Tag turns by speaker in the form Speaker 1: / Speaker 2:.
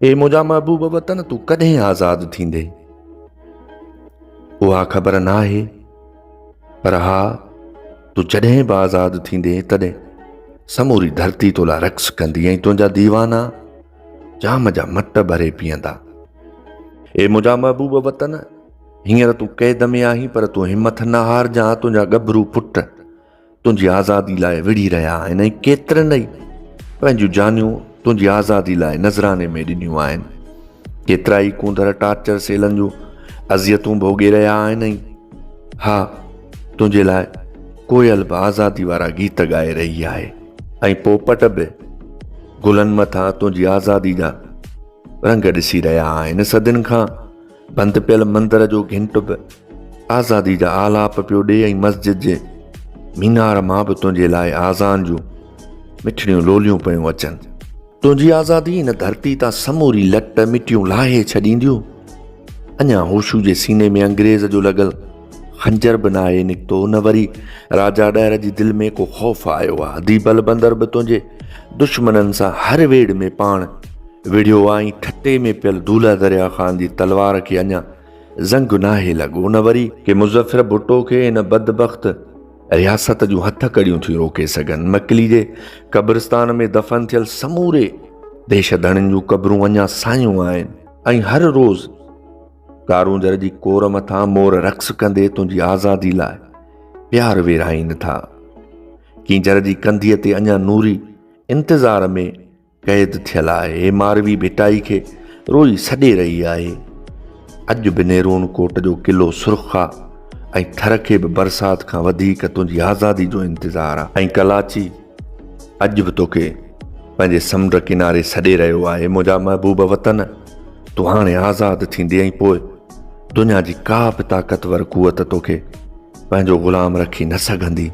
Speaker 1: ए मुंहिंजा महबूब वतन तूं कॾहिं आज़ादु थींदे? उहा ख़बर नाहे, पर हा तूं जॾहिं बि आज़ादु थींदे तॾहिं समूरी धरती तोला रक़्स कंदी ऐं तुंहिंजा दीवाना जाम जा मट भरे पीअंदा। ए मुंहिंजा महबूब वतन, हींअर तूं क़ैद में आहीं, पर तूं हिमत न हारजांइ। तुंहिंजा गभरू पुट तुंहिंजी आज़ादी लाइ विड़ी रहिया आहिनि ऐं केतिरनि ई पंहिंजूं जानियूं तुंहिंजी आज़ादी लाइ नज़राने में ॾिनियूं आहिनि। केतिरा ई कूंदड़ टार्चर सेलनि जूं अज़ियतूं भोॻे रहिया आहिनि। हा, तुंहिंजे लाइ कोयल बि आज़ादी वारा गीत ॻाए रही आहे ऐं पोपट बि गुलनि मथां तुंहिंजी आज़ादी जा रंग ॾिसी रहिया आहिनि। सदियुनि खां बंदि पियल मंदर जो घिंट बि आज़ादी जा आलाप पियो ॾे ऐं मस्जिद जे मीनार मां बि तुंहिंजे लाइ आज़ान जूं मिठड़ियूं लोलियूं पियूं अचनि। तुंहिंजी आज़ादी हिन धरती तां समूरी लट मिटियूं लाहे छॾींदियूं। अञा होशू जे सीने में अंग्रेज़ जो लॻल खंजर बि नाहे निकितो। न वरी राजा ॾहर जी दिलि में को ख़ौफ़ आयो आहे। दीबल बंदर बि तुंहिंजे दुश्मननि सां हर वेड़ में पाण विढ़ियो आहे। ठटे में पियल दूल्हा दरिया ख़ान जी तलवार खे अञा ज़ंग नाहे लॻो। न वरी के मुज़फ़िर भुट्टो खे हिन बदबख़्त रियासत जूं हथ कड़ियूं थी रोके सघनि। मकली जे क़ब्रिस्तान में दफ़न थियल समूरे देश धणियुनि जूं क़बरूं अञा सायूं आहिनि ऐं हर रोज़ कारूंजर जी कोर मथां मोर रक़्स कंदे तुंहिंजी आज़ादी लाइ प्यार विरहाइनि था। कींजर जी कंधीअ ते अञा नूरी इंतज़ार में क़ैद थियल आहे। हे मारवी भिटाई खे रोई सॾे रही आहे। अॼु बि नेरून कोट जो किलो सुरखा ऐं थर खे बि बरसाति खां वधीक तुंहिंजी आज़ादी जो इंतज़ारु आहे। ऐं कराची अॼु बि तोखे पंहिंजे समुंड किनारे सॾे रहियो आहे। मुंहिंजा महबूब वतन, तूं हाणे आज़ादु थींदे ऐं पोइ दुनिया जी का बि ताक़तवर कुवत तोखे पंहिंजो ग़ुलाम रखी न सघंदी।